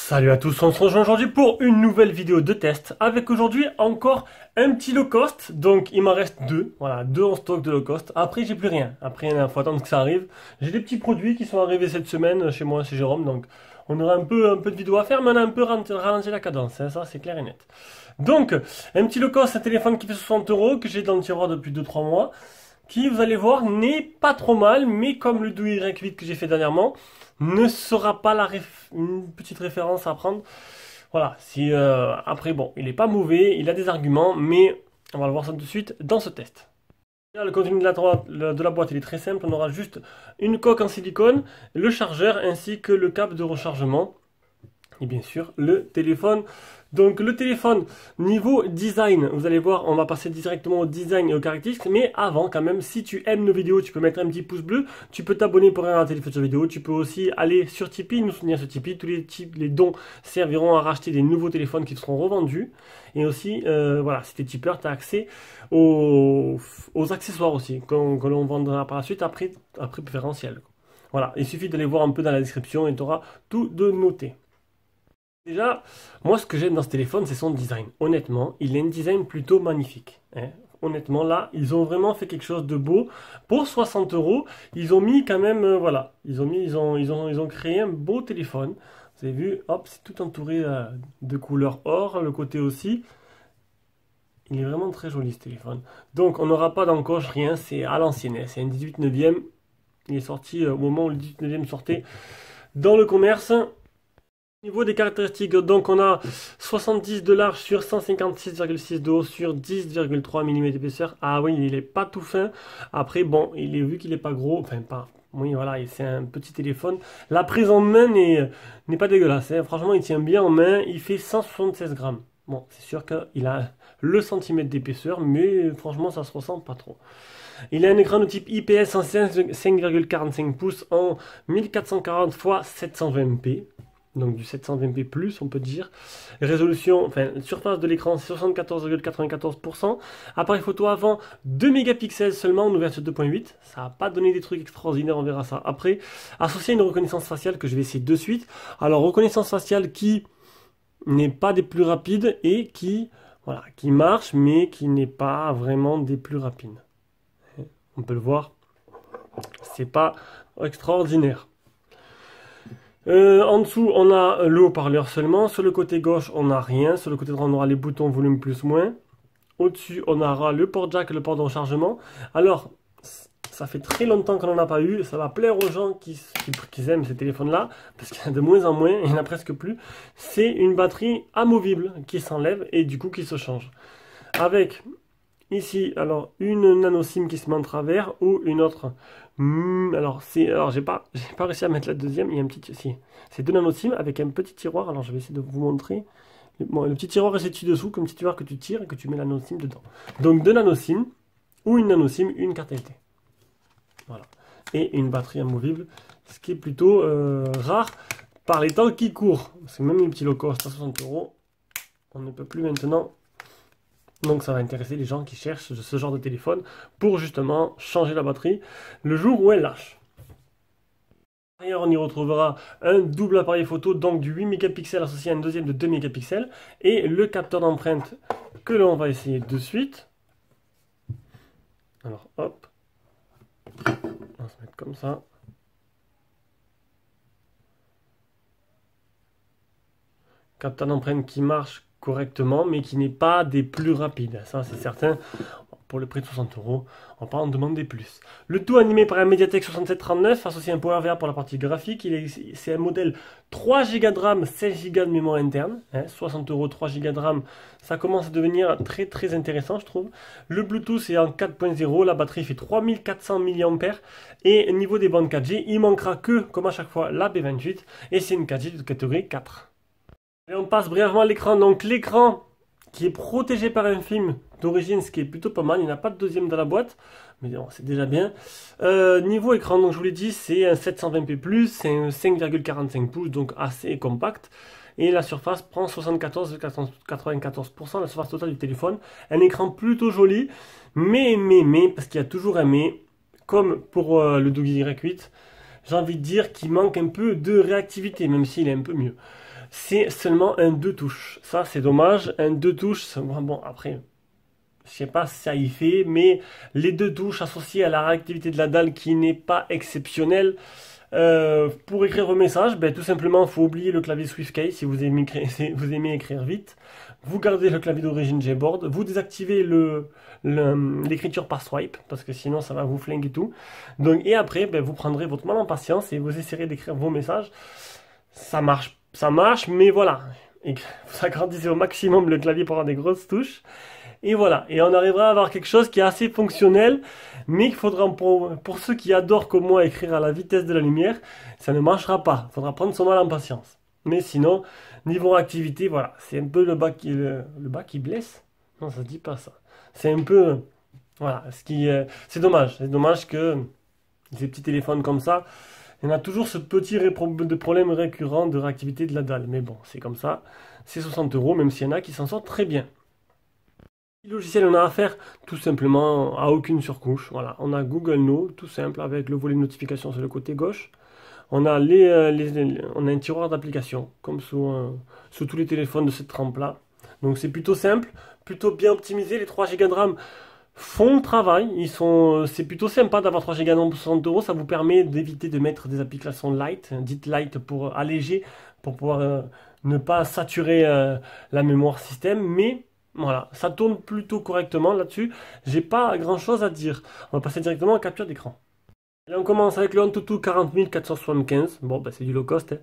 Salut à tous, on se rejoint aujourd'hui pour une nouvelle vidéo de test avec aujourd'hui encore un petit low cost. Donc il m'en reste deux, voilà, deux en stock de low cost. Après j'ai plus rien, après il faut attendre que ça arrive. J'ai des petits produits qui sont arrivés cette semaine chez moi, chez Jérôme, donc on aura un peu de vidéo à faire, mais on a un peu ralenti la cadence, hein, ça c'est clair et net. Donc un petit low cost, un téléphone qui fait 60 €, que j'ai dans le tiroir depuis 2-3 mois, qui vous allez voir n'est pas trop mal, mais comme le Do Y8 que j'ai fait dernièrement, ne sera pas une petite référence à prendre. Voilà, si après bon, il n'est pas mauvais, il a des arguments, mais on va le voir ça tout de suite dans ce test. Là, le contenu de la boîte il est très simple, on aura juste une coque en silicone, le chargeur ainsi que le câble de rechargement. Et bien sûr, le téléphone. Donc le téléphone, niveau design, vous allez voir, on va passer directement au design et aux caractéristiques. Mais avant, quand même, si tu aimes nos vidéos, tu peux mettre un petit pouce bleu. Tu peux t'abonner pour rien rater les futures vidéos. Tu peux aussi aller sur Tipeee, nous soutenir sur Tipeee. Tous les dons serviront à racheter des nouveaux téléphones qui seront revendus. Et aussi, voilà, si tu es tipeur, tu as accès aux accessoires aussi, que l'on vendra par la suite après préférentiel. Voilà, il suffit d'aller voir un peu dans la description et tu auras tout de noté. Déjà, moi ce que j'aime dans ce téléphone, c'est son design. Honnêtement, il a un design plutôt magnifique. Hein. Honnêtement, là, ils ont vraiment fait quelque chose de beau. Pour 60 €, ils ont mis quand même, voilà, ils ont créé un beau téléphone. Vous avez vu, hop, c'est tout entouré de couleur or, le côté aussi. Il est vraiment très joli ce téléphone. Donc, on n'aura pas d'encoche, rien, c'est à l'ancienne. C'est un 18 neuvième. Il est sorti au moment où le 18 neuvième sortait dans le commerce. Au niveau des caractéristiques, donc on a 70 de large sur 156,6 de haut sur 10,3 mm d'épaisseur. Ah oui, il est pas tout fin. Après, bon, vu qu'il est pas gros, enfin pas. Oui, voilà, c'est un petit téléphone. La prise en main n'est pas dégueulasse. Hein. Franchement, il tient bien en main. Il fait 176 grammes. Bon, c'est sûr qu'il a le centimètre d'épaisseur, mais franchement, ça se ressent pas trop. Il a un écran de type IPS en 5,45 pouces en 1440 x 720p. Donc du 720p+, on peut dire. Résolution, enfin, surface de l'écran, 74,94%. Appareil photo avant, 2 mégapixels seulement, en ouverture 2.8. Ça n'a pas donné des trucs extraordinaires, on verra ça après. Associé à une reconnaissance faciale que je vais essayer de suite. Alors, reconnaissance faciale qui n'est pas des plus rapides et qui marche, mais qui n'est pas vraiment des plus rapides. On peut le voir, c'est pas extraordinaire. En dessous, on a le haut-parleur seulement. Sur le côté gauche, on n'a rien. Sur le côté droit, on aura les boutons volume plus moins. Au-dessus, on aura le port jack et le port de rechargement. Alors, ça fait très longtemps qu'on n'en a pas eu. Ça va plaire aux gens qui aiment ces téléphones-là, parce qu'il y en a de moins en moins, il n'y en a presque plus. C'est une batterie amovible qui s'enlève et du coup qui se change. Avec ici, alors une nano SIM qui se met en travers ou une autre. Alors j'ai pas réussi à mettre la deuxième. Il y a un petit, si, c'est deux nano SIM avec un petit tiroir. Alors je vais essayer de vous montrer. Bon, le petit tiroir est situé dessous, comme petit tiroir que tu tires et que tu mets la nano SIM dedans. Donc deux nano SIM ou une nano SIM, une carte SD. Voilà. Et une batterie amovible, ce qui est plutôt rare par les temps qui courent. Parce que même les petits low cost à 60 €, on ne peut plus maintenant. Donc ça va intéresser les gens qui cherchent ce genre de téléphone pour justement changer la batterie le jour où elle lâche. D'ailleurs, on y retrouvera un double appareil photo, donc du 8 mégapixels associé à un deuxième de 2 mégapixels et le capteur d'empreinte que l'on va essayer de suite. Alors hop, on va se mettre comme ça. Capteur d'empreinte qui marche correctement, mais qui n'est pas des plus rapides. Ça, c'est certain. Pour le prix de 60 €, on peut en demander plus. Le tout animé par un Mediatek 6739, associé à un PowerVR pour la partie graphique. C'est un modèle 3 Go de RAM, 16 Go de mémoire interne. 60 €, 3 Go de RAM. Ça commence à devenir très très intéressant, je trouve. Le Bluetooth est en 4.0. La batterie fait 3400 mAh. Et niveau des bandes 4G, il manquera que, comme à chaque fois, la B28. Et c'est une 4G de catégorie 4. Et on passe brièvement à l'écran. Donc l'écran qui est protégé par un film d'origine, ce qui est plutôt pas mal. Il n'y en a pas de deuxième dans la boîte. Mais bon, c'est déjà bien. Niveau écran, donc je vous l'ai dit, c'est un 720p+, c'est un 5,45 pouces, donc assez compact. Et la surface prend 74,94% de la surface totale du téléphone. Un écran plutôt joli, mais, parce qu'il y a toujours un mais, comme pour le Doogee Y8, j'ai envie de dire qu'il manque un peu de réactivité, même s'il est un peu mieux. C'est seulement un 2 touches. Ça, c'est dommage. Un 2 touches, bon, après, je sais pas si ça y fait, mais les 2 touches associées à la réactivité de la dalle qui n'est pas exceptionnelle, pour écrire vos messages, ben, tout simplement, il faut oublier le clavier SwiftKey si vous aimez, si vous aimez écrire vite. Vous gardez le clavier d'origine Gboard, vous désactivez l'écriture par swipe, parce que sinon ça va vous flinguer tout. Donc, et après, ben, vous prendrez votre mal en patience et vous essayerez d'écrire vos messages. Ça marche, mais voilà. Et vous agrandissez au maximum le clavier pour avoir des grosses touches. Et voilà, et on arrivera à avoir quelque chose qui est assez fonctionnel, mais il faudra, pour ceux qui adorent comme moi écrire à la vitesse de la lumière, ça ne marchera pas. Il faudra prendre son mal en patience. Mais sinon, niveau activité, voilà, c'est un peu le bas qui blesse. Non, ça se dit pas ça. C'est un peu, voilà, c'est dommage que ces petits téléphones comme ça, il y en a toujours ce petit problème récurrent de réactivité de la dalle. Mais bon, c'est comme ça, c'est 60 €, même s'il y en a qui s'en sortent très bien. Le logiciel, on a affaire tout simplement à aucune surcouche. Voilà, on a Google Now, tout simple, avec le volet de notification sur le côté gauche. On a on a un tiroir d'applications, comme sous tous les téléphones de cette trempe-là. Donc c'est plutôt simple, plutôt bien optimisé. Les 3 Go de RAM font le travail. C'est plutôt sympa d'avoir 3 Go de RAM pour 60 €. Ça vous permet d'éviter de mettre des applications light, dites light pour alléger, pour pouvoir ne pas saturer la mémoire système. Mais voilà, ça tourne plutôt correctement là-dessus. J'ai pas grand chose à dire. On va passer directement à capture d'écran. Et on commence avec le Antutu 40475. Bon, bah, c'est du low cost, hein.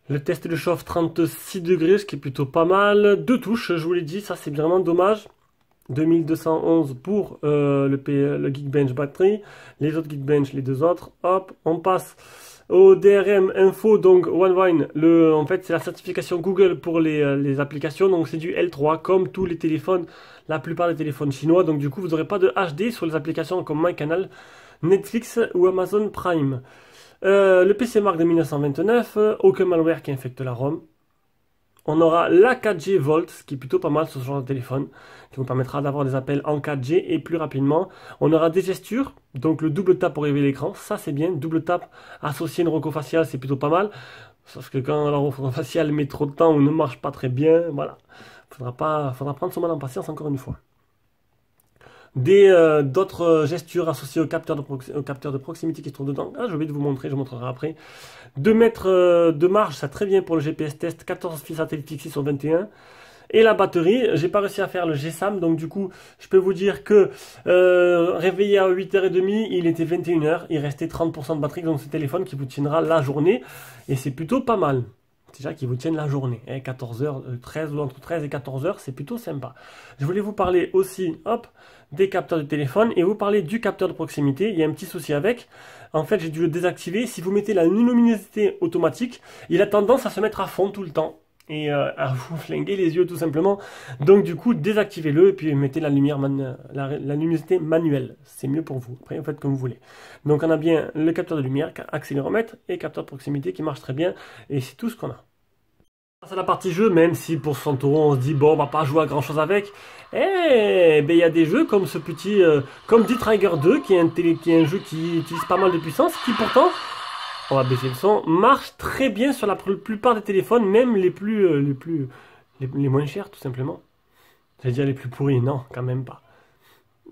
Le test de chauffe 36 degrés, ce qui est plutôt pas mal. 2 touches, je vous l'ai dit, ça c'est vraiment dommage. 2211 pour le Geekbench batterie. Les autres Geekbench, les 2 autres. Hop, on passe au DRM Info, donc OneVine, en fait c'est la certification Google pour les applications, donc c'est du L3 comme tous les téléphones, la plupart des téléphones chinois, donc du coup vous n'aurez pas de HD sur les applications comme MyCanal, Netflix ou Amazon Prime. Le PC Mark de 1929, aucun malware qui infecte la ROM. On aura la 4G Volt, ce qui est plutôt pas mal sur ce genre de téléphone, qui vous permettra d'avoir des appels en 4G et plus rapidement. On aura des gestures, donc le double tap pour révéler l'écran, ça c'est bien. Double tap associé à une reco faciale, c'est plutôt pas mal. Sauf que quand la reco faciale met trop de temps ou ne marche pas très bien, voilà, faudra prendre son mal en patience encore une fois. D'autres gestures associées au capteur de proximité qui se trouve dedans. Ah, j'ai oublié de vous montrer, je vous montrerai après. 2 mètres de marge, ça très bien pour le GPS test, 14 fils satellites fixés sur 21. Et la batterie, j'ai pas réussi à faire le GSAM, donc du coup, je peux vous dire que réveillé à 8h30, il était 21h, il restait 30% de batterie, donc ce téléphone qui vous tiendra la journée, et c'est plutôt pas mal. Déjà qui vous tiennent la journée, hein, 14h, 13 ou entre 13 et 14h, c'est plutôt sympa. Je voulais vous parler aussi, hop, des capteurs de téléphone et vous parler du capteur de proximité. Il y a un petit souci avec. En fait, j'ai dû le désactiver. Si vous mettez la luminosité automatique, il a tendance à se mettre à fond tout le temps et à vous flinguer les yeux tout simplement. Donc du coup, désactivez-le et puis mettez la lumière la luminosité manuelle. C'est mieux pour vous. Après, vous faites comme vous voulez. Donc on a bien le capteur de lumière, accéléromètre et capteur de proximité qui marche très bien. Et c'est tout ce qu'on a. C'est la partie jeu, même si pour 100 € on se dit bon on va pas jouer à grand chose avec. Eh ben il y a des jeux comme ce petit comme Dit Trigger 2 qui est un jeu qui utilise pas mal de puissance, qui pourtant, on va baisser le son, marche très bien sur la plupart des téléphones, même les moins chers tout simplement. J'allais dire les plus pourris, non quand même pas.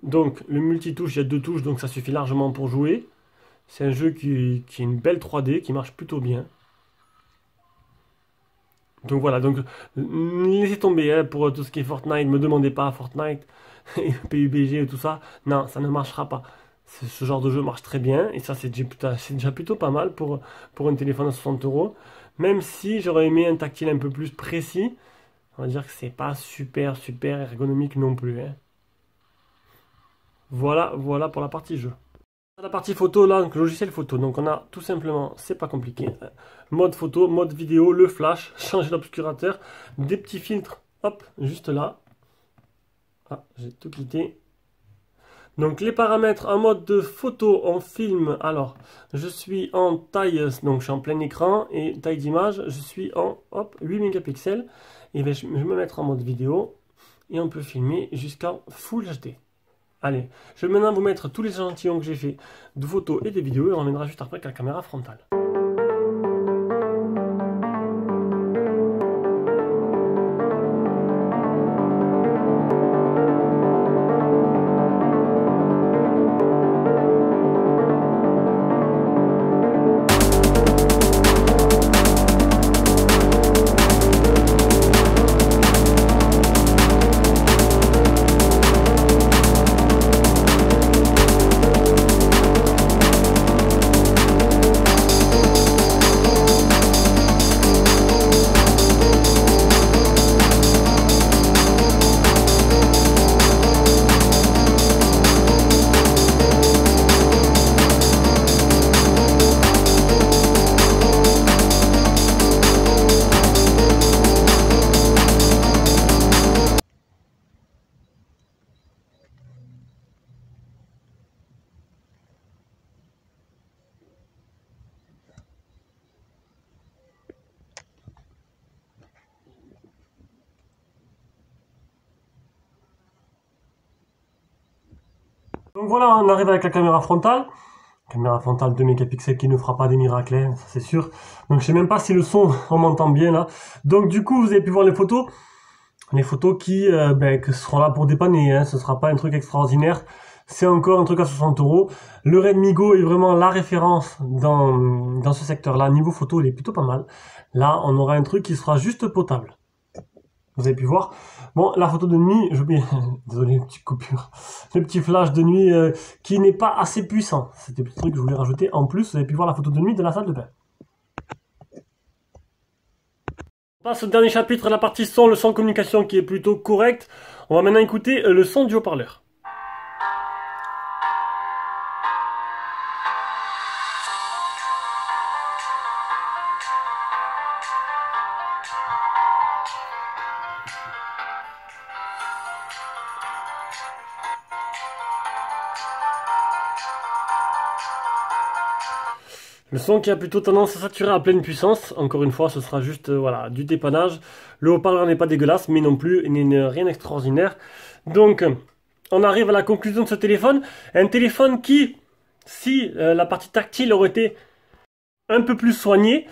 Donc le multitouche, il y a 2 touches donc ça suffit largement pour jouer. C'est un jeu qui est une belle 3D, qui marche plutôt bien. Donc voilà, donc laissez tomber hein, pour tout ce qui est Fortnite, me demandez pas Fortnite, et PUBG et tout ça, non, ça ne marchera pas. Ce genre de jeu marche très bien, et ça c'est déjà plutôt pas mal pour un téléphone à 60 €, même si j'aurais aimé un tactile un peu plus précis, on va dire que c'est pas super ergonomique non plus. Hein. Voilà pour la partie jeu. La partie photo, là, donc logiciel photo, donc on a tout simplement, c'est pas compliqué, mode photo, mode vidéo, le flash, changer l'obscurateur, des petits filtres, hop, juste là, ah, j'ai tout quitté, Donc les paramètres en mode de photo, en film, alors je suis en taille, donc je suis en plein écran, et taille d'image, je suis en 8 mégapixels, et bien, je vais me mettre en mode vidéo, et on peut filmer jusqu'à Full HD. Allez, je vais maintenant vous mettre tous les échantillons que j'ai fait de photos et de vidéos, et on reviendra juste après avec la caméra frontale. Donc voilà, on arrive avec la caméra frontale. Caméra frontale 2 mégapixels qui ne fera pas des miracles, hein, ça c'est sûr. Donc je sais même pas si le son, on m'entend bien là. Donc du coup, vous avez pu voir les photos. Les photos qui que seront là pour dépanner, hein. Ce sera pas un truc extraordinaire. C'est encore un truc à 60 €. Le Redmi Go est vraiment la référence dans ce secteur-là. Niveau photo, il est plutôt pas mal. Là, on aura un truc qui sera juste potable. Vous avez pu voir. Bon, la photo de nuit, désolé, une petite coupure. Le petit flash de nuit qui n'est pas assez puissant. C'était le petit truc que je voulais rajouter. En plus, vous avez pu voir la photo de nuit de la salle de bain. On passe au dernier chapitre, la partie son, le son communication qui est plutôt correct. On va maintenant écouter le son du haut-parleur. Le son qui a plutôt tendance à saturer à pleine puissance, encore une fois ce sera juste voilà, du dépannage. Le haut-parleur n'est pas dégueulasse mais non plus rien d'extraordinaire. Donc on arrive à la conclusion de ce téléphone. Un téléphone qui, si la partie tactile aurait été un peu plus soignée,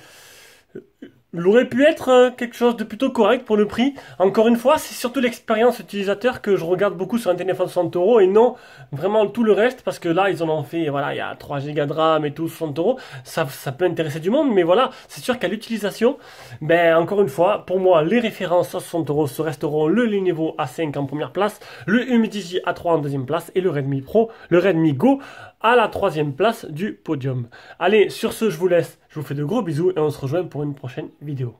il aurait pu être quelque chose de plutôt correct pour le prix. Encore une fois, c'est surtout l'expérience utilisateur que je regarde beaucoup sur un téléphone 60 € et non vraiment tout le reste, parce que là, ils en ont fait, voilà, il y a 3 Go de RAM et tout, 60 €. Ça peut intéresser du monde, mais voilà, c'est sûr qu'à l'utilisation, ben, encore une fois, pour moi, les références à 60 € se resteront le Lenovo A5 en première place, le Humidigi A3 en deuxième place et le Redmi Go à la troisième place du podium. Allez, sur ce, je vous laisse. Je vous fais de gros bisous et on se rejoint pour une prochaine vidéo.